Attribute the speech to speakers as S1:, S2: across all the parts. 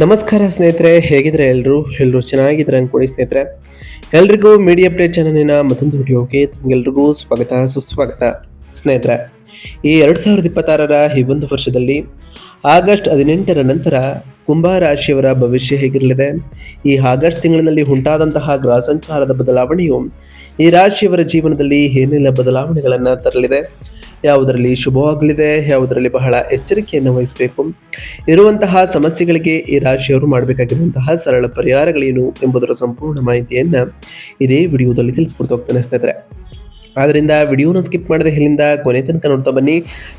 S1: ನಮಸ್ಕಾರ ಸ್ನೇಹಿತರೆ, ಹೇಗಿದ್ರೆ ಎಲ್ಲರೂ ಚೆನ್ನಾಗಿದ್ರೆ ಅನ್ಕೊಳ್ಳಿ ಸ್ನೇಹಿತರೆ. ಎಲ್ರಿಗೂ ಮೀಡಿಯಾ ಅಪ್ಡೇಟ್ ಚಾನಲಿನ ಮತ್ತೊಂದು ವಿಡಿಯೋಗೆ ತಮಗೆಲ್ರಿಗೂ ಸ್ವಾಗತ ಸುಸ್ವಾಗತ. ಸ್ನೇಹಿತರೆ, ಈ 2026ರ ಈ ಒಂದು ವರ್ಷದಲ್ಲಿ ಆಗಸ್ಟ್ 18ರ ನಂತರ ಕುಂಭ ರಾಶಿಯವರ ಭವಿಷ್ಯ ಹೇಗಿರಲಿದೆ, ಈ ಆಗಸ್ಟ್ ತಿಂಗಳಿನಲ್ಲಿ ಉಂಟಾದಂತಹ ಗ್ರಹ ಸಂಚಾರದ ಬದಲಾವಣೆಯು ಈ ರಾಶಿಯವರ ಜೀವನದಲ್ಲಿ ಏನೆಲ್ಲ ಬದಲಾವಣೆಗಳನ್ನು ತರಲಿದೆ, ಯಾವುದರಲ್ಲಿ ಶುಭವಾಗಲಿದೆ, ಯಾವುದರಲ್ಲಿ ಬಹಳ ಎಚ್ಚರಿಕೆಯನ್ನು ವಹಿಸಬೇಕು, ಇರುವಂತಹ ಸಮಸ್ಯೆಗಳಿಗೆ ಈ ರಾಶಿಯವರು ಮಾಡಬೇಕಾಗಿರುವಂತಹ ಸರಳ ಪರಿಹಾರಗಳೇನು ಎಂಬುದರ ಸಂಪೂರ್ಣ ಮಾಹಿತಿಯನ್ನು ಇದೇ ವಿಡಿಯೋದಲ್ಲಿ ತಿಳಿಸ್ಕೊಡ್ತಾ ಹೋಗ್ತಾನೆ ಸ್ನೇಹಿತರೆ. ಆದ್ದರಿಂದ ವಿಡಿಯೋನ ಸ್ಕಿಪ್ ಮಾಡದೆ ಇಲ್ಲಿಂದ ಕೊನೆ ತನಕ ನೋಡ್ತಾ ಬನ್ನಿ.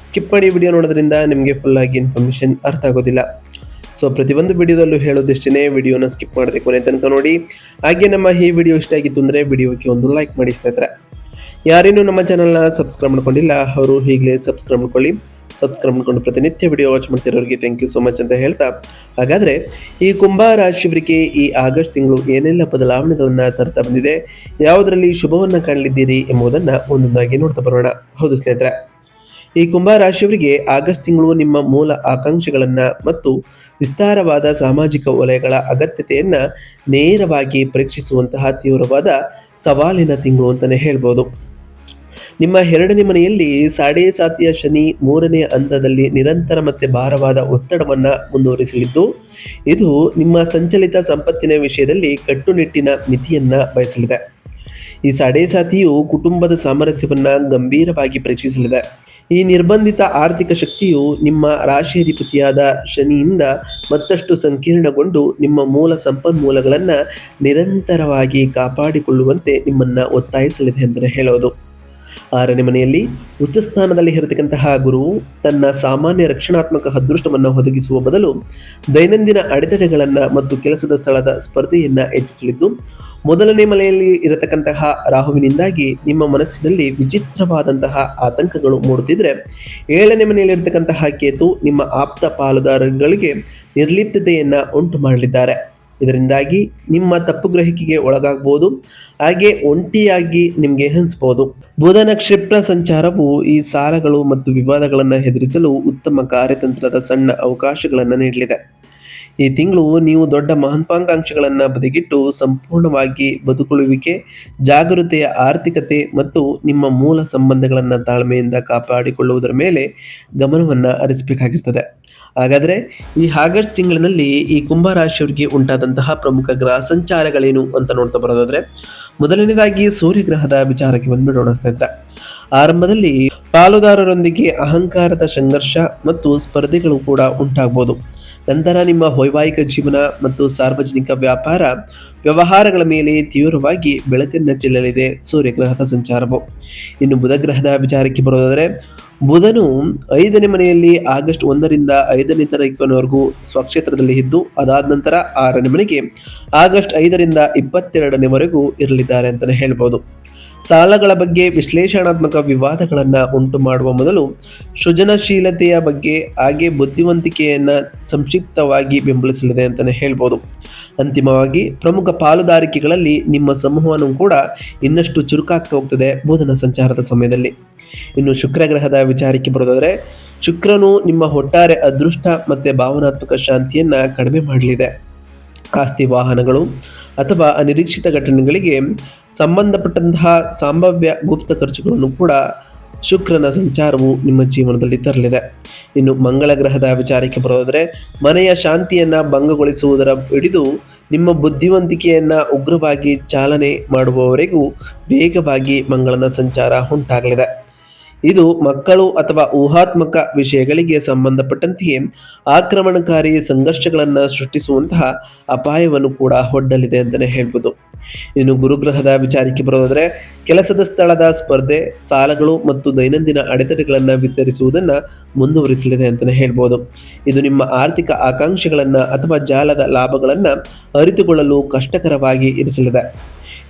S1: ಸ್ಕಿಪ್ ಮಾಡಿ ವಿಡಿಯೋ ನೋಡೋದ್ರಿಂದ ನಿಮಗೆ ಫುಲ್ ಆಗಿ ಇನ್ಫಾರ್ಮೇಷನ್ ಅರ್ಥ ಆಗೋದಿಲ್ಲ. ಸೊ ಪ್ರತಿಯೊಂದು ವಿಡಿಯೋದಲ್ಲೂ ಹೇಳೋದಿಷ್ಟೇ, ವಿಡಿಯೋನ ಸ್ಕಿಪ್ ಮಾಡದೆ ಕೊನೆ ತನಕ ನೋಡಿ. ಹಾಗೆ ನಮ್ಮ ಈ ವಿಡಿಯೋ ಇಷ್ಟ ಆಗಿತ್ತು ಅಂದರೆ ವಿಡಿಯೋಕ್ಕೆ ಒಂದು ಲೈಕ್ ಮಾಡಿ ಸ್ನೇಹಿತರೆ. ಯಾರೇನು ನಮ್ಮ ಚಾನಲ್ನ ಸಬ್ಸ್ಕ್ರೈಬ್ ಮಾಡ್ಕೊಂಡಿಲ್ಲ ಅವರು ಈಗಲೇ ಸಬ್ಸ್ಕ್ರೈಬ್ ಮಾಡ್ಕೊಳ್ಳಿ. ಸಬ್ಸ್ಕ್ರೈಬ್ ಮಾಡ್ಕೊಂಡು ಪ್ರತಿನಿತ್ಯ ವಿಡಿಯೋ ವಾಚ್ ಮಾಡ್ತಿರೋರಿಗೆ ಥ್ಯಾಂಕ್ ಯು ಸೋ ಮಚ್ ಅಂತ ಹೇಳ್ತಾ, ಹಾಗಾದರೆ ಈ ಕುಂಭ ರಾಶಿಯವರಿಗೆ ಈ ಆಗಸ್ಟ್ ತಿಂಗಳು ಏನೆಲ್ಲ ಬದಲಾವಣೆಗಳನ್ನು ತರ್ತಾ ಬಂದಿದೆ, ಯಾವುದರಲ್ಲಿ ಶುಭವನ್ನು ಕಾಣಲಿದ್ದೀರಿ ಎಂಬುದನ್ನು ಒಂದೊಂದಾಗಿ ನೋಡ್ತಾ ಬರೋಣ. ಹೌದು ಸ್ನೇಹಿತರೆ, ಈ ಕುಂಭ ರಾಶಿಯವರಿಗೆ ಆಗಸ್ಟ್ ತಿಂಗಳು ನಿಮ್ಮ ಮೂಲ ಆಕಾಂಕ್ಷೆಗಳನ್ನು ಮತ್ತು ವಿಸ್ತಾರವಾದ ಸಾಮಾಜಿಕ ವಲಯಗಳ ಅಗತ್ಯತೆಯನ್ನು ನೇರವಾಗಿ ಪರೀಕ್ಷಿಸುವಂತಹ ತೀವ್ರವಾದ ಸವಾಲಿನ ತಿಂಗಳು ಅಂತಲೇ ಹೇಳ್ಬೋದು. ನಿಮ್ಮ 2ನೇ ಮನೆಯಲ್ಲಿ ಸಾಡೆ ಸಾತಿಯ ಶನಿ 3ನೇ ಹಂತದಲ್ಲಿ ನಿರಂತರ ಮತ್ತೆ ಭಾರವಾದ ಒತ್ತಡವನ್ನು ಮುಂದುವರಿಸಲಿದ್ದು, ಇದು ನಿಮ್ಮ ಸಂಚಲಿತ ಸಂಪತ್ತಿನ ವಿಷಯದಲ್ಲಿ ಕಟ್ಟುನಿಟ್ಟಿನ ಮಿತಿಯನ್ನ ಬಯಸಲಿದೆ. ಈ ಸಾಡೆ ಸಾತಿಯು ಕುಟುಂಬದ ಸಾಮರಸ್ಯವನ್ನ ಗಂಭೀರವಾಗಿ ಪರೀಕ್ಷಿಸಲಿದೆ. ಈ ನಿರ್ಬಂಧಿತ ಆರ್ಥಿಕ ಶಕ್ತಿಯು ನಿಮ್ಮ ರಾಶಿಯಾಧಿಪತಿಯಾದ ಶನಿಯಿಂದ ಮತ್ತಷ್ಟು ಸಂಕೀರ್ಣಗೊಂಡು ನಿಮ್ಮ ಮೂಲ ಸಂಪನ್ಮೂಲಗಳನ್ನು ನಿರಂತರವಾಗಿ ಕಾಪಾಡಿಕೊಳ್ಳುವಂತೆ ನಿಮ್ಮನ್ನು ಒತ್ತಾಯಿಸಲಿದೆ ಎಂದರೆ ಹೇಳೋದು. 6ನೇ ಮನೆಯಲ್ಲಿ ಉಚ್ಚಸ್ಥಾನದಲ್ಲಿ ಇರತಕ್ಕಂತಹ ಗುರುವು ತನ್ನ ಸಾಮಾನ್ಯ ರಕ್ಷಣಾತ್ಮಕ ಅದೃಷ್ಟವನ್ನು ಒದಗಿಸುವ ಬದಲು ದೈನಂದಿನ ಅಡೆತಡೆಗಳನ್ನು ಮತ್ತು ಕೆಲಸದ ಸ್ಥಳದ ಸ್ಪರ್ಧೆಯನ್ನು ಹೆಚ್ಚಿಸಲಿದ್ದು, 1ನೇ ಮನೆಯಲ್ಲಿ ಇರತಕ್ಕಂತಹ ರಾಹುವಿನಿಂದಾಗಿ ನಿಮ್ಮ ಮನಸ್ಸಿನಲ್ಲಿ ವಿಚಿತ್ರವಾದಂತಹ ಆತಂಕಗಳು ಮೂಡುತ್ತಿದ್ದರೆ, 7ನೇ ಮನೆಯಲ್ಲಿರತಕ್ಕಂತಹ ಕೇತು ನಿಮ್ಮ ಆಪ್ತ ಪಾಲುದಾರಗಳಿಗೆ ನಿರ್ಲಿಪ್ತತೆಯನ್ನು ಉಂಟು ಮಾಡಲಿದ್ದಾರೆ. ಇದರಿಂದಾಗಿ ನಿಮ್ಮ ತಪ್ಪು ಗ್ರಹಿಕೆಗೆ ಒಳಗಾಗಬಹುದು, ಹಾಗೆ ಒಂಟಿಯಾಗಿ ನಿಮಗೆ ಅನಿಸಬಹುದು. ಬುಧನ ಕ್ಷಿಪ್ರ ಸಂಚಾರವು ಈ ಸಾಲಗಳು ಮತ್ತು ವಿವಾದಗಳನ್ನು ಎದುರಿಸಲು ಉತ್ತಮ ಕಾರ್ಯತಂತ್ರದ ಸಣ್ಣ ಅವಕಾಶಗಳನ್ನು ನೀಡಲಿದೆ. ಈ ತಿಂಗಳು ನೀವು ದೊಡ್ಡ ಮಹತ್ವಾಕಾಂಕ್ಷೆಗಳನ್ನು ಬದಿಗಿಟ್ಟು ಸಂಪೂರ್ಣವಾಗಿ ಬದುಕುಳುವಿಕೆ, ಜಾಗೃತೆಯ ಆರ್ಥಿಕತೆ ಮತ್ತು ನಿಮ್ಮ ಮೂಲ ಸಂಬಂಧಗಳನ್ನು ತಾಳ್ಮೆಯಿಂದ ಕಾಪಾಡಿಕೊಳ್ಳುವುದರ ಮೇಲೆ ಗಮನವನ್ನು ಹರಿಸಬೇಕಾಗಿರ್ತದೆ. ಹಾಗಾದರೆ ಈ ಆಗಸ್ಟ್ ತಿಂಗಳಿನಲ್ಲಿ ಈ ಕುಂಭ ರಾಶಿಯವರಿಗೆ ಉಂಟಾದಂತಹ ಪ್ರಮುಖ ಗ್ರಹ ಸಂಚಾರಗಳೇನು ಅಂತ ನೋಡ್ತಾ ಬರೋದಾದ್ರೆ, ಮೊದಲನೇದಾಗಿ ಸೂರ್ಯಗ್ರಹದ ವಿಚಾರಕ್ಕೆ ಬಂದ್ಬಿಡೋಣ ಸ್ನೇಹಿತರೆ. ಆರಂಭದಲ್ಲಿ ಪಾಲುದಾರರೊಂದಿಗೆ ಅಹಂಕಾರದ ಸಂಘರ್ಷ ಮತ್ತು ಸ್ಪರ್ಧೆಗಳು ಕೂಡ ಉಂಟಾಗಬಹುದು. ನಂತರ ನಿಮ್ಮ ವೈವಾಹಿಕ ಜೀವನ ಮತ್ತು ಸಾರ್ವಜನಿಕ ವ್ಯಾಪಾರ ವ್ಯವಹಾರಗಳ ಮೇಲೆ ತೀವ್ರವಾಗಿ ಬೆಳಕನ್ನು ಚೆಲ್ಲಲಿದೆ ಸೂರ್ಯಗ್ರಹದ ಸಂಚಾರವು. ಇನ್ನು ಬುಧಗ್ರಹದ ವಿಚಾರಕ್ಕೆ ಬರೋದಾದರೆ, ಬುಧನು 5ನೇ ಮನೆಯಲ್ಲಿ ಆಗಸ್ಟ್ 1ರಿಂದ 5ನೇ ತಾರೀಕಿನವರೆಗೂ ಸ್ವಕ್ಷೇತ್ರದಲ್ಲಿ ಇದ್ದು, ಅದಾದ ನಂತರ 6ನೇ ಮನೆಗೆ ಆಗಸ್ಟ್ 5ರಿಂದ 22ನೇವರೆಗೂ ಇರಲಿದ್ದಾರೆ ಅಂತಲೇ ಹೇಳ್ಬೋದು. ಸಾಲಗಳ ಬಗ್ಗೆ ವಿಶ್ಲೇಷಣಾತ್ಮಕ ವಿವಾದಗಳನ್ನು ಉಂಟು ಮಾಡುವ ಮೊದಲು ಸೃಜನಶೀಲತೆಯ ಬಗ್ಗೆ ಹಾಗೆ ಬುದ್ಧಿವಂತಿಕೆಯನ್ನು ಸಂಕ್ಷಿಪ್ತವಾಗಿ ಬೆಂಬಲಿಸಲಿದೆ ಅಂತಲೇ ಹೇಳ್ಬೋದು. ಅಂತಿಮವಾಗಿ ಪ್ರಮುಖ ಪಾಲುದಾರಿಕೆಗಳಲ್ಲಿ ನಿಮ್ಮ ಸಮೂಹವನ್ನು ಕೂಡ ಇನ್ನಷ್ಟು ಚುರುಕಾಗ್ತಾ ಹೋಗ್ತದೆ ಬುಧನ ಸಂಚಾರದ ಸಮಯದಲ್ಲಿ. ಇನ್ನು ಶುಕ್ರಗ್ರಹದ ವಿಚಾರಕ್ಕೆ ಬರೋದಾದರೆ, ಶುಕ್ರನು ನಿಮ್ಮ ಒಟ್ಟಾರೆ ಅದೃಷ್ಟ ಮತ್ತು ಭಾವನಾತ್ಮಕ ಶಾಂತಿಯನ್ನು ಕಡಿಮೆ ಮಾಡಲಿದೆ. ಆಸ್ತಿ, ವಾಹನಗಳು ಅಥವಾ ಅನಿರೀಕ್ಷಿತ ಘಟನೆಗಳಿಗೆ ಸಂಬಂಧಪಟ್ಟಂತಹ ಸಂಭಾವ್ಯ ಗುಪ್ತ ಖರ್ಚುಗಳನ್ನು ಕೂಡ ಶುಕ್ರನ ಸಂಚಾರವು ನಿಮ್ಮ ಜೀವನದಲ್ಲಿ ತರಲಿದೆ. ಇನ್ನು ಮಂಗಳ ಗ್ರಹದ ವಿಚಾರಕ್ಕೆ ಬರೋದಾದರೆ, ಮನೆಯ ಶಾಂತಿಯನ್ನು ಭಂಗಗೊಳಿಸುವುದರ ಹಿಡಿದು ನಿಮ್ಮ ಬುದ್ಧಿವಂತಿಕೆಯನ್ನು ಉಗ್ರವಾಗಿ ಚಾಲನೆ ಮಾಡುವವರೆಗೂ ವೇಗವಾಗಿ ಮಂಗಳನ ಸಂಚಾರ ಉಂಟಾಗಲಿದೆ. ಇದು ಮಕ್ಕಳು ಅಥವಾ ಊಹಾತ್ಮಕ ವಿಷಯಗಳಿಗೆ ಸಂಬಂಧಪಟ್ಟಂತೆಯೇ ಆಕ್ರಮಣಕಾರಿ ಸಂಘರ್ಷಗಳನ್ನು ಸೃಷ್ಟಿಸುವಂತಹ ಅಪಾಯವನ್ನು ಕೂಡ ಒಡ್ಡಲಿದೆ ಅಂತಲೇ ಹೇಳ್ಬೋದು. ಇನ್ನು ಗುರುಗ್ರಹದ ವಿಚಾರಕ್ಕೆ ಬರೋದಾದರೆ, ಕೆಲಸದ ಸ್ಥಳದ ಸ್ಪರ್ಧೆ, ಸಾಲಗಳು ಮತ್ತು ದೈನಂದಿನ ಅಡೆತಡೆಗಳನ್ನು ವಿತರಿಸುವುದನ್ನು ಮುಂದುವರಿಸಲಿದೆ ಅಂತಲೇ ಹೇಳ್ಬೋದು. ಇದು ನಿಮ್ಮ ಆರ್ಥಿಕ ಆಕಾಂಕ್ಷೆಗಳನ್ನು ಅಥವಾ ಜಾಲದ ಲಾಭಗಳನ್ನು ಅರಿತುಕೊಳ್ಳಲು ಕಷ್ಟಕರವಾಗಿ ಇರಿಸಲಿದೆ.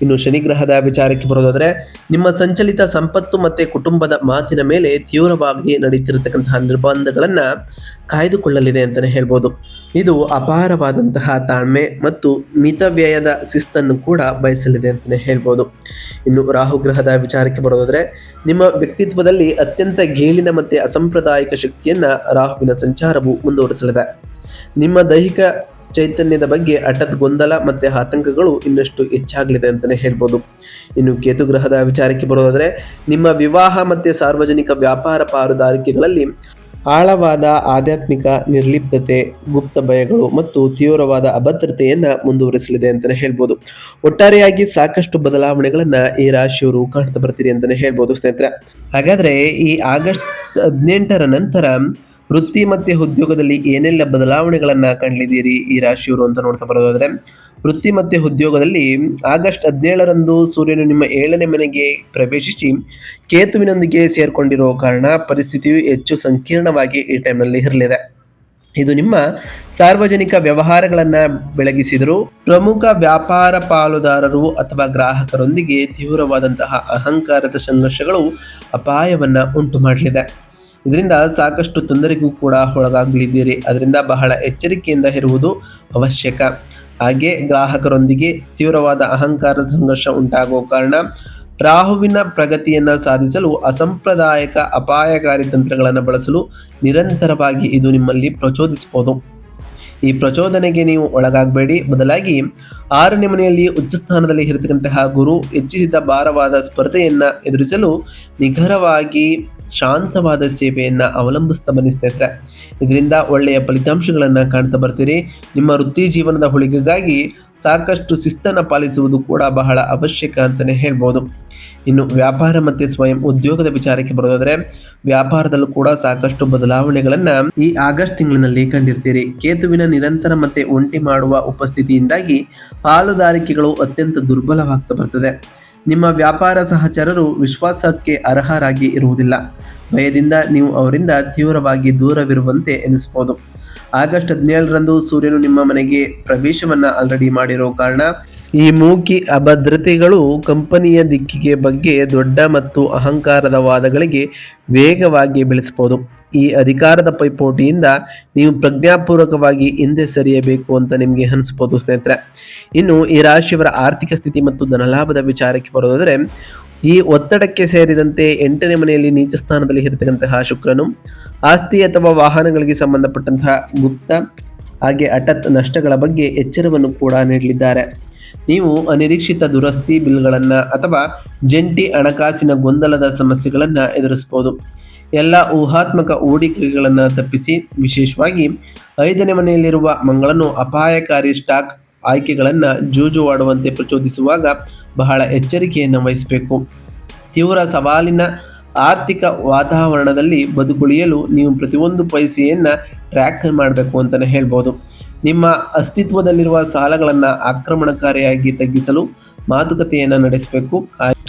S1: ಇನ್ನು ಶನಿಗ್ರಹದ ವಿಚಾರಕ್ಕೆ ಬರೋದಾದರೆ, ನಿಮ್ಮ ಸಂಚಲಿತ ಸಂಪತ್ತು ಮತ್ತು ಕುಟುಂಬದ ಮಾತಿನ ಮೇಲೆ ತೀವ್ರವಾಗಿ ನಡೀತಿರತಕ್ಕಂತಹ ನಿರ್ಬಂಧಗಳನ್ನು ಕಾಯ್ದುಕೊಳ್ಳಲಿದೆ ಅಂತಲೇ ಹೇಳ್ಬೋದು. ಇದು ಅಪಾರವಾದಂತಹ ತಾಳ್ಮೆ ಮತ್ತು ಮಿತವ್ಯಯದ ಶಿಸ್ತನ್ನು ಕೂಡ ಬಯಸಲಿದೆ ಅಂತಲೇ ಹೇಳ್ಬೋದು. ಇನ್ನು ರಾಹುಗ್ರಹದ ವಿಚಾರಕ್ಕೆ ಬರೋದಾದರೆ, ನಿಮ್ಮ ವ್ಯಕ್ತಿತ್ವದಲ್ಲಿ ಅತ್ಯಂತ ಗೇಲಿನ ಮತ್ತು ಅಸಾಂಪ್ರದಾಯಿಕ ಶಕ್ತಿಯನ್ನು ರಾಹುವಿನ ಸಂಚಾರವು ಮುಂದುವರಿಸಲಿದೆ. ನಿಮ್ಮ ದೈಹಿಕ ಚೈತನ್ಯದ ಬಗ್ಗೆ ಹಠಾತ್ ಗೊಂದಲ ಮತ್ತು ಆತಂಕಗಳು ಇನ್ನಷ್ಟು ಹೆಚ್ಚಾಗಲಿದೆ ಅಂತಲೇ ಹೇಳ್ಬೋದು. ಇನ್ನು ಕೇತು ಗ್ರಹದ ವಿಚಾರಕ್ಕೆ ಬರೋದಾದರೆ, ನಿಮ್ಮ ವಿವಾಹ ಮತ್ತು ಸಾರ್ವಜನಿಕ ವ್ಯಾಪಾರ ಪಾಲುದಾರಿಕೆಗಳಲ್ಲಿ ಆಳವಾದ ಆಧ್ಯಾತ್ಮಿಕ ನಿರ್ಲಿಪ್ತತೆ, ಗುಪ್ತ ಭಯಗಳು ಮತ್ತು ತೀವ್ರವಾದ ಅಭದ್ರತೆಯನ್ನು ಮುಂದುವರಿಸಲಿದೆ ಅಂತಲೇ ಹೇಳ್ಬೋದು. ಒಟ್ಟಾರೆಯಾಗಿ ಸಾಕಷ್ಟು ಬದಲಾವಣೆಗಳನ್ನು ಈ ರಾಶಿಯವರು ಕಾಣ್ತಾ ಬರ್ತೀರಿ ಅಂತಲೇ ಹೇಳ್ಬೋದು ಸ್ನೇಹಿತರೆ. ಹಾಗಾದರೆ ಈ ಆಗಸ್ಟ್ 18ರ ನಂತರ ವೃತ್ತಿ ಮತ್ತು ಉದ್ಯೋಗದಲ್ಲಿ ಏನೆಲ್ಲ ಬದಲಾವಣೆಗಳನ್ನು ಕಾಣಲಿದ್ದೀರಿ ಈ ರಾಶಿಯವರು ಅಂತ ನೋಡ್ತಾ ಬರೋದಾದರೆ, ವೃತ್ತಿ ಮತ್ತು ಉದ್ಯೋಗದಲ್ಲಿ ಆಗಸ್ಟ್ 17ರಂದು ಸೂರ್ಯನು ನಿಮ್ಮ 7ನೇ ಮನೆಗೆ ಪ್ರವೇಶಿಸಿ ಕೇತುವಿನೊಂದಿಗೆ ಸೇರಿಕೊಂಡಿರೋ ಕಾರಣ ಪರಿಸ್ಥಿತಿಯು ಹೆಚ್ಚು ಸಂಕೀರ್ಣವಾಗಿ ಈ ಟೈಮ್ನಲ್ಲಿ ಇರಲಿದೆ. ಇದು ನಿಮ್ಮ ಸಾರ್ವಜನಿಕ ವ್ಯವಹಾರಗಳನ್ನು ಬೆಳಗಿಸಿದರೂ ಪ್ರಮುಖ ವ್ಯಾಪಾರ ಪಾಲುದಾರರು ಅಥವಾ ಗ್ರಾಹಕರೊಂದಿಗೆ ತೀವ್ರವಾದಂತಹ ಅಹಂಕಾರದ ಸಂಘರ್ಷಗಳು ಅಪಾಯವನ್ನು ಉಂಟು ಮಾಡಲಿದೆ. ಇದರಿಂದ ಸಾಕಷ್ಟು ತೊಂದರೆಗೂ ಕೂಡ ಒಳಗಾಗಲಿದ್ದೀರಿ. ಅದರಿಂದ ಬಹಳ ಎಚ್ಚರಿಕೆಯಿಂದ ಇರುವುದು ಅವಶ್ಯಕ. ಹಾಗೆ ಗ್ರಾಹಕರೊಂದಿಗೆ ತೀವ್ರವಾದ ಅಹಂಕಾರದ ಸಂಘರ್ಷ ಉಂಟಾಗುವ ಕಾರಣ ರಾಹುವಿನ ಪ್ರಗತಿಯನ್ನು ಸಾಧಿಸಲು ಅಸಾಂಪ್ರದಾಯಿಕ ಅಪಾಯಕಾರಿ ತಂತ್ರಗಳನ್ನು ಬಳಸಲು ನಿರಂತರವಾಗಿ ಇದು ನಿಮ್ಮಲ್ಲಿ ಪ್ರಚೋದಿಸಬಹುದು. ಈ ಪ್ರಚೋದನೆಗೆ ನೀವು ಒಳಗಾಗಬೇಡಿ. ಬದಲಾಗಿ 6ನೇ ಮನೆಯಲ್ಲಿ ಉಚ್ಚ ಸ್ಥಾನದಲ್ಲಿ ಇರತಕ್ಕಂತಹ ಗುರು ಹೆಚ್ಚಿಸಿದ ಭಾರವಾದ ಸ್ಪರ್ಧೆಯನ್ನು ಎದುರಿಸಲು ನಿಖರವಾಗಿ ಶಾಂತವಾದ ಸೇವೆಯನ್ನು ಅವಲಂಬಿಸ್ತಾ ಬನ್ನಿ ಸ್ನೇಹಿತರೆ. ಇದರಿಂದ ಒಳ್ಳೆಯ ಫಲಿತಾಂಶಗಳನ್ನು ಕಾಣ್ತಾ ಬರ್ತೀರಿ. ನಿಮ್ಮ ವೃತ್ತಿ ಜೀವನದ ಉಳಿಗೆಗಾಗಿ ಸಾಕಷ್ಟು ಶಿಸ್ತನ್ನು ಪಾಲಿಸುವುದು ಕೂಡ ಬಹಳ ಅವಶ್ಯಕ ಅಂತಲೇ ಹೇಳ್ಬೋದು. ಇನ್ನು ವ್ಯಾಪಾರ ಮತ್ತು ಸ್ವಯಂ ಉದ್ಯೋಗದ ವಿಚಾರಕ್ಕೆ ಬರೋದಾದರೆ, ವ್ಯಾಪಾರದಲ್ಲೂ ಕೂಡ ಸಾಕಷ್ಟು ಬದಲಾವಣೆಗಳನ್ನು ಈ ಆಗಸ್ಟ್ ತಿಂಗಳಿನಲ್ಲಿ ಕಂಡಿರ್ತೀರಿ. ಕೇತುವಿನ ನಿರಂತರ ಮತ್ತೆ ಒಂಟಿ ಮಾಡುವ ಉಪಸ್ಥಿತಿಯಿಂದಾಗಿ ಪಾಲುದಾರಿಕೆಗಳು ಅತ್ಯಂತ ದುರ್ಬಲವಾಗ್ತಾ ಬರ್ತದೆ. ನಿಮ್ಮ ವ್ಯಾಪಾರ ಸಹಚರರು ವಿಶ್ವಾಸಕ್ಕೆ ಅರ್ಹರಾಗಿ ಇರುವುದಿಲ್ಲ. ಭಯದಿಂದ ನೀವು ಅವರಿಂದ ತೀವ್ರವಾಗಿ ದೂರವಿರುವಂತೆ ಎನಿಸಬಹುದು. ಆಗಸ್ಟ್ 17ರಂದು ಸೂರ್ಯನು ನಿಮ್ಮ ಮನೆಗೆ ಪ್ರವೇಶವನ್ನು ಆಲ್ರೆಡಿ ಮಾಡಿರೋ ಕಾರಣ ಈ ಮೂಕಿ ಅಭದ್ರತೆಗಳು ಕಂಪನಿಯ ದಿಕ್ಕಿಗೆ ಬಗ್ಗೆ ದೊಡ್ಡ ಮತ್ತು ಅಹಂಕಾರದ ವಾದಗಳಿಗೆ ವೇಗವಾಗಿ ಬೆಳೆಸಬಹುದು. ಈ ಅಧಿಕಾರದ ಪೈಪೋಟಿಯಿಂದ ನೀವು ಪ್ರಜ್ಞಾಪೂರ್ವಕವಾಗಿ ಹಿಂದೆ ಸರಿಯಬೇಕು ಅಂತ ನಿಮಗೆ ಅನಿಸ್ಬೋದು ಸ್ನೇಹಿತರೆ. ಇನ್ನು ಈ ರಾಶಿಯವರ ಆರ್ಥಿಕ ಸ್ಥಿತಿ ಮತ್ತು ಧನಲಾಭದ ವಿಚಾರಕ್ಕೆ ಬರೋದಾದರೆ, ಈ ಒತ್ತಡಕ್ಕೆ ಸೇರಿದಂತೆ 8ನೇ ಮನೆಯಲ್ಲಿ ನೀಚ ಸ್ಥಾನದಲ್ಲಿ ಇರತಕ್ಕಂತಹ ಶುಕ್ರನು ಆಸ್ತಿ ಅಥವಾ ವಾಹನಗಳಿಗೆ ಸಂಬಂಧಪಟ್ಟಂತಹ ಗುಪ್ತ ಹಾಗೆ ಹಠಾತ್ ನಷ್ಟಗಳ ಬಗ್ಗೆ ಎಚ್ಚರವನ್ನು ಕೂಡ ನೀಡಲಿದ್ದಾರೆ. ನೀವು ಅನಿರೀಕ್ಷಿತ ದುರಸ್ತಿ ಬಿಲ್ಗಳನ್ನು ಅಥವಾ ಜಂಟಿ ಹಣಕಾಸಿನ ಗೊಂದಲದ ಸಮಸ್ಯೆಗಳನ್ನು ಎದುರಿಸಬಹುದು. ಎಲ್ಲ ಊಹಾತ್ಮಕ ಹೂಡಿಕೆಗಳನ್ನು ತಪ್ಪಿಸಿ, ವಿಶೇಷವಾಗಿ 5ನೇ ಮನೆಯಲ್ಲಿರುವ ಮಂಗಳನು ಅಪಾಯಕಾರಿ ಸ್ಟಾಕ್ ಆಯ್ಕೆಗಳನ್ನು ಜೂಜುವಾಡುವಂತೆ ಪ್ರಚೋದಿಸುವಾಗ ಬಹಳ ಎಚ್ಚರಿಕೆಯನ್ನು ವಹಿಸಬೇಕು. ತೀವ್ರ ಸವಾಲಿನ ಆರ್ಥಿಕ ವಾತಾವರಣದಲ್ಲಿ ಬದುಕುಳಿಯಲು ನೀವು ಪ್ರತಿಯೊಂದು ಪೈಸೆಯನ್ನು ಟ್ರ್ಯಾಕ್ ಮಾಡಬೇಕು ಅಂತಲೇ ಹೇಳ್ಬೋದು. ನಿಮ್ಮ ಅಸ್ತಿತ್ವದಲ್ಲಿರುವ ಸಾಲಗಳನ್ನು ಆಕ್ರಮಣಕಾರಿಯಾಗಿ ತಗ್ಗಿಸಲು ಮಾತುಕತೆಯನ್ನು ನಡೆಸಬೇಕು.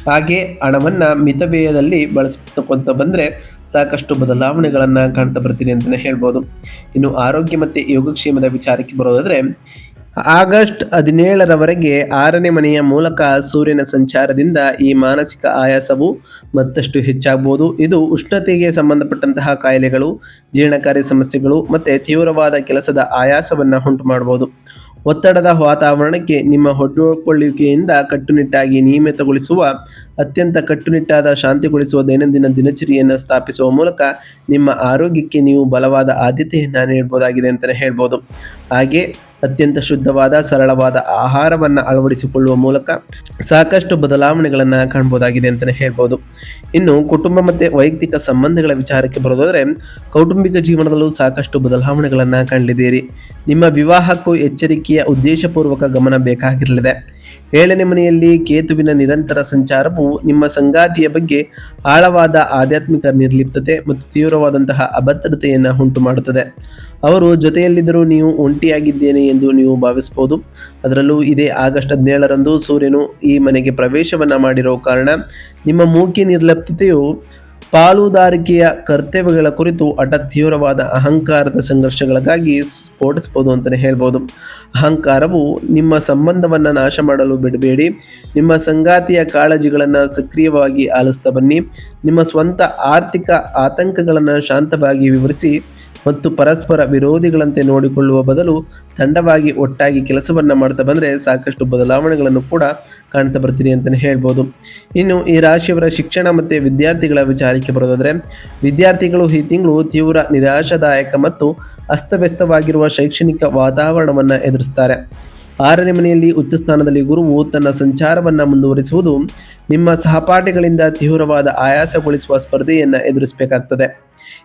S1: ಹಾಗೆ ಹಣವನ್ನು ಮಿತವ್ಯಯದಲ್ಲಿ ಬಳಸ್ಕೊಂತ ಬಂದರೆ ಸಾಕಷ್ಟು ಬದಲಾವಣೆಗಳನ್ನು ಕಾಣ್ತಾ ಬರ್ತೀನಿ ಅಂತಲೇ ಹೇಳ್ಬೋದು. ಇನ್ನು ಆರೋಗ್ಯ ಮತ್ತು ಯೋಗಕ್ಷೇಮದ ವಿಚಾರಕ್ಕೆ ಬರೋದಾದರೆ, ಆಗಸ್ಟ್ 17ರವರೆಗೆ 6ನೇ ಮನೆಯ ಮೂಲಕ ಸೂರ್ಯನ ಸಂಚಾರದಿಂದ ಈ ಮಾನಸಿಕ ಆಯಾಸವು ಮತ್ತಷ್ಟು ಹೆಚ್ಚಾಗಬಹುದು. ಇದು ಉಷ್ಣತೆಗೆ ಸಂಬಂಧಪಟ್ಟಂತಹ ಕಾಯಿಲೆಗಳು, ಜೀರ್ಣಕಾರಿ ಸಮಸ್ಯೆಗಳು ಮತ್ತು ತೀವ್ರವಾದ ಕೆಲಸದ ಆಯಾಸವನ್ನು ಉಂಟು ಮಾಡಬಹುದು. ಒತ್ತಡದ ವಾತಾವರಣಕ್ಕೆ ನಿಮ್ಮ ಹೊಡ್ಡಿಕೊಳ್ಳುವಿಕೆಯಿಂದ ಕಟ್ಟುನಿಟ್ಟಾಗಿ ನಿಯಮಿತಗೊಳಿಸುವ ಅತ್ಯಂತ ಕಟ್ಟುನಿಟ್ಟಾದ ಶಾಂತಿಗೊಳಿಸುವ ದೈನಂದಿನ ದಿನಚರಿಯನ್ನು ಸ್ಥಾಪಿಸುವ ಮೂಲಕ ನಿಮ್ಮ ಆರೋಗ್ಯಕ್ಕೆ ನೀವು ಬಲವಾದ ಆದ್ಯತೆಯನ್ನು ನೀಡಬಹುದಾಗಿದೆ ಅಂತಲೇ ಹೇಳ್ಬೋದು. ಹಾಗೆ ಅತ್ಯಂತ ಶುದ್ಧವಾದ ಸರಳವಾದ ಆಹಾರವನ್ನು ಅಳವಡಿಸಿಕೊಳ್ಳುವ ಮೂಲಕ ಸಾಕಷ್ಟು ಬದಲಾವಣೆಗಳನ್ನು ಕಾಣಬಹುದಾಗಿದೆ ಅಂತಲೇ ಹೇಳ್ಬೋದು. ಇನ್ನು ಕುಟುಂಬ ಮತ್ತು ವೈಯಕ್ತಿಕ ಸಂಬಂಧಗಳ ವಿಚಾರಕ್ಕೆ ಬರೋದಾದರೆ, ಕೌಟುಂಬಿಕ ಜೀವನದಲ್ಲೂ ಸಾಕಷ್ಟು ಬದಲಾವಣೆಗಳನ್ನು ಕಾಣಲಿದ್ದೀರಿ. ನಿಮ್ಮ ವಿವಾಹಕ್ಕೂ ಎಚ್ಚರಿಕೆಯ ಉದ್ದೇಶಪೂರ್ವಕ ಗಮನ ಬೇಕಾಗಿರಲಿದೆ. 7ನೇ ಮನೆಯಲ್ಲಿ ಕೇತುವಿನ ನಿರಂತರ ಸಂಚಾರವು ನಿಮ್ಮ ಸಂಗಾತಿಯ ಬಗ್ಗೆ ಆಳವಾದ ಆಧ್ಯಾತ್ಮಿಕ ನಿರ್ಲಿಪ್ತತೆ ಮತ್ತು ತೀವ್ರವಾದಂತಹ ಅಭದ್ರತೆಯನ್ನು ಉಂಟು ಮಾಡುತ್ತದೆ. ಅವರು ಜೊತೆಯಲ್ಲಿದ್ದರೂ ನೀವು ಒಂಟಿಯಾಗಿದ್ದೇನೆ ಎಂದು ನೀವು ಭಾವಿಸಬಹುದು. ಅದರಲ್ಲೂ ಇದೇ ಆಗಸ್ಟ್ 17ರಂದು ಸೂರ್ಯನು ಈ ಮನೆಗೆ ಪ್ರವೇಶವನ್ನು ಮಾಡಿರೋ ಕಾರಣ ನಿಮ್ಮ ಮೂಕಿ ನಿರ್ಲಿಪ್ತತೆಯು ಪಾಲುದಾರಿಕೆಯ ಕರ್ತವ್ಯಗಳ ಕುರಿತು ಹಠಾತ್ ತೀವ್ರವಾದ ಅಹಂಕಾರದ ಸಂಘರ್ಷಗಳಿಗಾಗಿ ಸ್ಫೋಟಿಸಬಹುದು ಅಂತಲೇ ಹೇಳ್ಬೋದು. ಅಹಂಕಾರವು ನಿಮ್ಮ ಸಂಬಂಧವನ್ನು ನಾಶ ಮಾಡಲು ಬಿಡಬೇಡಿ. ನಿಮ್ಮ ಸಂಗಾತಿಯ ಕಾಳಜಿಗಳನ್ನು ಸಕ್ರಿಯವಾಗಿ ಆಲಿಸ್ತಾ ಬನ್ನಿ. ನಿಮ್ಮ ಸ್ವಂತ ಆರ್ಥಿಕ ಆತಂಕಗಳನ್ನು ಶಾಂತವಾಗಿ ವಿವರಿಸಿ ಮತ್ತು ಪರಸ್ಪರ ವಿರೋಧಿಗಳಂತೆ ನೋಡಿಕೊಳ್ಳುವ ಬದಲು ತಂಡವಾಗಿ ಒಟ್ಟಾಗಿ ಕೆಲಸವನ್ನು ಮಾಡ್ತಾ ಬಂದರೆ ಸಾಕಷ್ಟು ಬದಲಾವಣೆಗಳನ್ನು ಕೂಡ ಕಾಣ್ತಾ ಬರ್ತೀರಿ ಅಂತಲೇ ಹೇಳ್ಬೋದು. ಇನ್ನು ಈ ರಾಶಿಯವರ ಶಿಕ್ಷಣ ಮತ್ತು ವಿದ್ಯಾರ್ಥಿಗಳ ವಿಚಾರಕ್ಕೆ ಬರೋದಾದರೆ, ವಿದ್ಯಾರ್ಥಿಗಳು ಈ ತಿಂಗಳು ತೀವ್ರ ನಿರಾಶಾದಾಯಕ ಮತ್ತು ಅಸ್ತವ್ಯಸ್ತವಾಗಿರುವ ಶೈಕ್ಷಣಿಕ ವಾತಾವರಣವನ್ನು ಎದುರಿಸ್ತಾರೆ. 6ನೇ ಮನೆಯಲ್ಲಿ ಉಚ್ಚ ಸ್ಥಾನದಲ್ಲಿ ಗುರುವು ತನ್ನ ಸಂಚಾರವನ್ನು ಮುಂದುವರಿಸುವುದು ನಿಮ್ಮ ಸಹಪಾಠಿಗಳಿಂದ ತೀವ್ರವಾದ ಆಯಾಸಗೊಳಿಸುವ ಸ್ಪರ್ಧೆಯನ್ನು ಎದುರಿಸಬೇಕಾಗ್ತದೆ.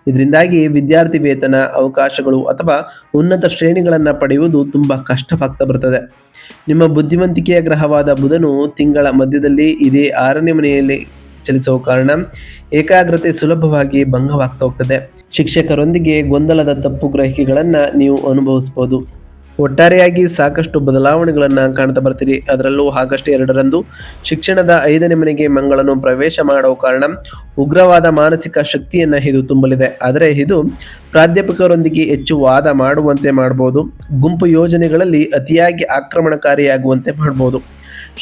S1: ಇದರಿಂದಾಗಿ ವಿದ್ಯಾರ್ಥಿ ವೇತನ, ಅವಕಾಶಗಳು ಅಥವಾ ಉನ್ನತ ಶ್ರೇಣಿಗಳನ್ನು ಪಡೆಯುವುದು ತುಂಬ ಕಷ್ಟವಾಗ್ತಾ ಬರ್ತದೆ. ನಿಮ್ಮ ಬುದ್ಧಿವಂತಿಕೆಯ ಗ್ರಹವಾದ ಬುಧನು ತಿಂಗಳ ಮಧ್ಯದಲ್ಲಿ ಇದೇ 6ನೇ ಮನೆಯಲ್ಲಿ ಚಲಿಸುವ ಕಾರಣ ಏಕಾಗ್ರತೆ ಸುಲಭವಾಗಿ ಭಂಗವಾಗ್ತಾ ಹೋಗ್ತದೆ. ಶಿಕ್ಷಕರೊಂದಿಗೆ ಗೊಂದಲದ ತಪ್ಪು ಗ್ರಹಿಕೆಗಳನ್ನು ನೀವು ಅನುಭವಿಸಬಹುದು. ಒಟ್ಟಾರೆಯಾಗಿ ಸಾಕಷ್ಟು ಬದಲಾವಣೆಗಳನ್ನು ಕಾಣ್ತಾ ಬರ್ತೀರಿ. ಅದರಲ್ಲೂ ಆಗಸ್ಟ್ 2ರಂದು ಶಿಕ್ಷಣದ 5ನೇ ಮನೆಗೆ ಮಂಗಳನು ಪ್ರವೇಶ ಮಾಡುವ ಕಾರಣ ಉಗ್ರವಾದ ಮಾನಸಿಕ ಶಕ್ತಿಯನ್ನು ಇದು ತುಂಬಲಿದೆ. ಆದರೆ ಇದು ಪ್ರಾಧ್ಯಾಪಕರೊಂದಿಗೆ ಹೆಚ್ಚು ವಾದ ಮಾಡುವಂತೆ ಮಾಡಬಹುದು. ಗುಂಪು ಯೋಜನೆಗಳಲ್ಲಿ ಅತಿಯಾಗಿ ಆಕ್ರಮಣಕಾರಿಯಾಗುವಂತೆ ಮಾಡಬಹುದು.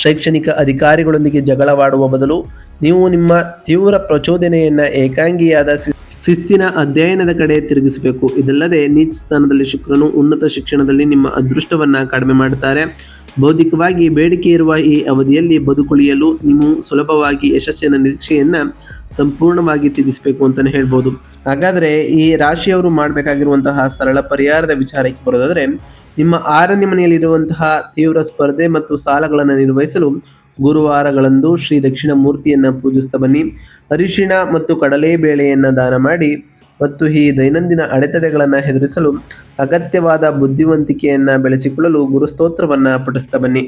S1: ಶೈಕ್ಷಣಿಕ ಅಧಿಕಾರಿಗಳೊಂದಿಗೆ ಜಗಳವಾಡುವ ಬದಲು ನೀವು ನಿಮ್ಮ ತೀವ್ರ ಪ್ರಚೋದನೆಯನ್ನು ಏಕಾಂಗಿಯಾದ ಶಿಸ್ತಿನ ಅಧ್ಯಯನದ ಕಡೆ ತಿರುಗಿಸಬೇಕು. ಇದಲ್ಲದೆ ನೀಚ ಸ್ಥಾನದಲ್ಲಿ ಶುಕ್ರನು ಉನ್ನತ ಶಿಕ್ಷಣದಲ್ಲಿ ನಿಮ್ಮ ಅದೃಷ್ಟವನ್ನು ಕಡಿಮೆ ಮಾಡುತ್ತಾರೆ. ಬೌದ್ಧಿಕವಾಗಿ ಬೇಡಿಕೆ ಇರುವ ಈ ಅವಧಿಯಲ್ಲಿ ಬದುಕುಳಿಯಲು ನೀವು ಸುಲಭವಾಗಿ ಯಶಸ್ಸಿನ ನಿರೀಕ್ಷೆಯನ್ನು ಸಂಪೂರ್ಣವಾಗಿ ತ್ಯಜಿಸಬೇಕು ಅಂತಲೇ ಹೇಳ್ಬೋದು. ಹಾಗಾದರೆ ಈ ರಾಶಿಯವರು ಮಾಡಬೇಕಾಗಿರುವಂತಹ ಸರಳ ಪರಿಹಾರದ ವಿಚಾರಕ್ಕೆ ಬರೋದಾದರೆ, ನಿಮ್ಮ 6ನೇ ಮನೆಯಲ್ಲಿರುವಂತಹ ತೀವ್ರ ಸ್ಪರ್ಧೆ ಮತ್ತು ಸಾಲಗಳನ್ನು ನಿರ್ವಹಿಸಲು ಗುರುವಾರಗಳಂದು ಶ್ರೀ ದಕ್ಷಿಣ ಮೂರ್ತಿಯನ್ನು ಪೂಜಿಸ್ತಾ ಬನ್ನಿ. ಅರಿಶಿಣ ಮತ್ತು ಕಡಲೆಬೇಳೆಯನ್ನು ದಾನ ಮಾಡಿ ಮತ್ತು ಈ ದೈನಂದಿನ ಅಡೆತಡೆಗಳನ್ನು ಎದುರಿಸಲು ಅಗತ್ಯವಾದ ಬುದ್ಧಿವಂತಿಕೆಯನ್ನು ಬೆಳೆಸಿಕೊಳ್ಳಲು ಗುರುಸ್ತೋತ್ರವನ್ನು ಪಠಿಸ್ತಾ ಬನ್ನಿ.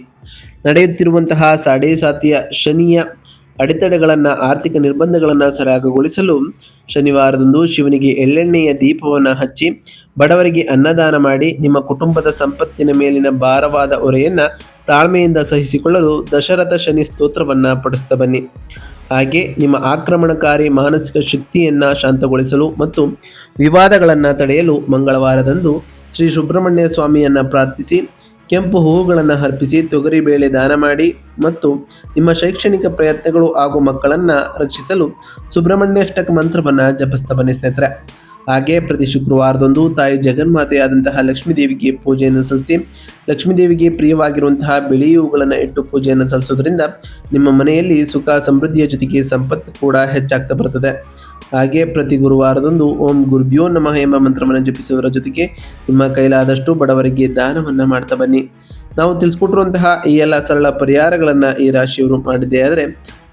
S1: ನಡೆಯುತ್ತಿರುವಂತಹ ಸಾಡೆ ಸಾತಿಯ ಶನಿಯ ಅಡೆತಡೆಗಳನ್ನು, ಆರ್ಥಿಕ ನಿರ್ಬಂಧಗಳನ್ನು ಸರಾಗಗೊಳಿಸಲು ಶನಿವಾರದಂದು ಶಿವನಿಗೆ ಎಳ್ಳೆಣ್ಣೆಯ ದೀಪವನ್ನು ಹಚ್ಚಿ ಬಡವರಿಗೆ ಅನ್ನದಾನ ಮಾಡಿ ನಿಮ್ಮ ಕುಟುಂಬದ ಸಂಪತ್ತಿನ ಮೇಲಿನ ಭಾರವಾದ ಹೊರೆಯನ್ನು ತಾಳ್ಮೆಯಿಂದ ಸಹಿಸಿಕೊಳ್ಳಲು ದಶರಥ ಶನಿ ಸ್ತೋತ್ರವನ್ನು ಪಠಿಸ್ತಾ ಬನ್ನಿ. ಹಾಗೆ ನಿಮ್ಮ ಆಕ್ರಮಣಕಾರಿ ಮಾನಸಿಕ ಶಕ್ತಿಯನ್ನು ಶಾಂತಗೊಳಿಸಲು ಮತ್ತು ವಿವಾದಗಳನ್ನು ತಡೆಯಲು ಮಂಗಳವಾರದಂದು ಶ್ರೀ ಸುಬ್ರಹ್ಮಣ್ಯ ಸ್ವಾಮಿಯನ್ನು ಪ್ರಾರ್ಥಿಸಿ, ಕೆಂಪು ಹೂವುಗಳನ್ನು ಅರ್ಪಿಸಿ, ತೊಗರಿಬೇಳೆ ದಾನ ಮಾಡಿ ಮತ್ತು ನಿಮ್ಮ ಶೈಕ್ಷಣಿಕ ಪ್ರಯತ್ನಗಳು ಹಾಗೂ ಮಕ್ಕಳನ್ನು ರಕ್ಷಿಸಲು ಸುಬ್ರಹ್ಮಣ್ಯಾಷ್ಟಕ ಮಂತ್ರವನ್ನು ಜಪಿಸ್ತಾ ಬನ್ನಿ ಸ್ನೇಹಿತರೆ. ಹಾಗೆ ಪ್ರತಿ ಶುಕ್ರವಾರದಂದು ತಾಯಿ ಜಗನ್ಮಾತೆಯಾದಂತಹ ಲಕ್ಷ್ಮೀದೇವಿಗೆ ಪೂಜೆಯನ್ನು ಸಲ್ಲಿಸಿ, ಲಕ್ಷ್ಮೀದೇವಿಗೆ ಪ್ರಿಯವಾಗಿರುವಂತಹ ಬಿಳಿ ಹೂವುಗಳನ್ನು ಇಟ್ಟು ಪೂಜೆಯನ್ನು ಸಲ್ಲಿಸೋದ್ರಿಂದ ನಿಮ್ಮ ಮನೆಯಲ್ಲಿ ಸುಖ ಸಮೃದ್ಧಿಯ ಜೊತೆಗೆ ಸಂಪತ್ತು ಕೂಡ ಹೆಚ್ಚಾಗ್ತಾ ಬರ್ತದೆ. ಹಾಗೆ ಪ್ರತಿ ಗುರುವಾರದಂದು ಓಂ ಗುರುಭ್ಯೋ ನಮಃ ಎಂಬ ಮಂತ್ರವನ್ನು ಜಪಿಸುವುದರ ಜೊತೆಗೆ ನಿಮ್ಮ ಕೈಲಾದಷ್ಟು ಬಡವರಿಗೆ ದಾನವನ್ನು ಮಾಡ್ತಾ ಬನ್ನಿ. ನಾವು ತಿಳಿಸ್ಕೊಟ್ಟಿರುವಂತಹ ಈ ಎಲ್ಲ ಸರಳ ಪರಿಹಾರಗಳನ್ನು ಈ ರಾಶಿಯವರು ಮಾಡಿದ್ದೇ ಆದರೆ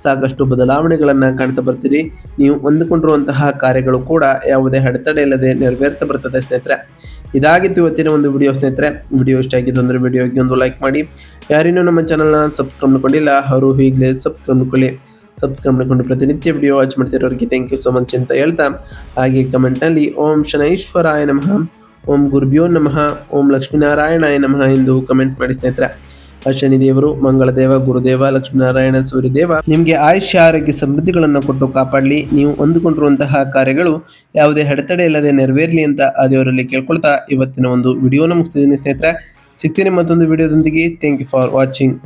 S1: ಸಾಕಷ್ಟು ಬದಲಾವಣೆಗಳನ್ನು ಕಾಣ್ತಾ ಬರ್ತೀರಿ. ನೀವು ಅಂದುಕೊಂಡಿರುವಂತಹ ಕಾರ್ಯಗಳು ಕೂಡ ಯಾವುದೇ ಅಡೆತಡೆ ಇಲ್ಲದೆ ನೆರವೇರ್ತಾ ಬರ್ತದೆ ಸ್ನೇಹಿತರೆ. ಇದಾಗಿತ್ತು ಇವತ್ತಿನ ಒಂದು ವಿಡಿಯೋ ಸ್ನೇಹಿತರೆ. ವಿಡಿಯೋ ಇಷ್ಟ ಆಗಿದ್ದು ಅಂದರೆ ವಿಡಿಯೋಗೆ ಒಂದು ಲೈಕ್ ಮಾಡಿ. ಯಾರಿನ್ನೂ ನಮ್ಮ ಚಾನಲ್ನ ಸಬ್ಸ್ಕ್ರೈಬ್ ಮಾಡ್ಕೊಂಡಿಲ್ಲ ಅವರು ಈಗಲೇ ಸಬ್ಸ್ಕ್ರೈಬ್ ಮಾಡ್ಕೊಳ್ಳಿ. ಸಬ್ಸ್ಕ್ರೈಬ್ ಮಾಡಿಕೊಂಡು ಪ್ರತಿನಿತ್ಯ ವಿಡಿಯೋ ವಾಚ್ ಮಾಡ್ತಿರೋರಿಗೆ ಥ್ಯಾಂಕ್ ಯು ಸೋ ಮಚ್ ಅಂತ ಹೇಳ್ತಾ, ಹಾಗೆ ಕಮೆಂಟ್ನಲ್ಲಿ ಓಂ ಶನೈಶ್ವರಾಯ ನಮಃ, ಓಂ ಗುರುಭ್ಯೋ ನಮಃ, ಓಂ ಲಕ್ಷ್ಮೀನಾರಾಯಣಾಯ ನಮಃ ಎಂದು ಕಮೆಂಟ್ ಮಾಡಿ ಸ್ನೇಹಿತರೆ. ಶನಿದೇವರು, ಮಂಗಳದೇವ, ಗುರುದೇವ, ಲಕ್ಷ್ಮೀನಾರಾಯಣ, ಸೂರ್ಯದೇವ ನಿಮಗೆ ಆಯುಷ್ಯ, ಆರೋಗ್ಯ, ಸಮೃದ್ಧಿಗಳನ್ನು ಕೊಟ್ಟು ಕಾಪಾಡಲಿ. ನೀವು ಅಂದುಕೊಂಡಿರುವಂತಹ ಕಾರ್ಯಗಳು ಯಾವುದೇ ಅಡೆತಡೆ ಇಲ್ಲದೆ ನೆರವೇರಲಿ ಅಂತ ಆ ದೇವರಲ್ಲಿ ಕೇಳ್ಕೊಳ್ತಾ ಇವತ್ತಿನ ಒಂದು ವಿಡಿಯೋನ ಮುಗಿಸ್ತಿದ್ದೀನಿ ಸ್ನೇಹಿತರೆ. ಸಿಗ್ತೀನಿ ಮತ್ತೊಂದು ವಿಡಿಯೋದೊಂದಿಗೆ. Thank you for watching.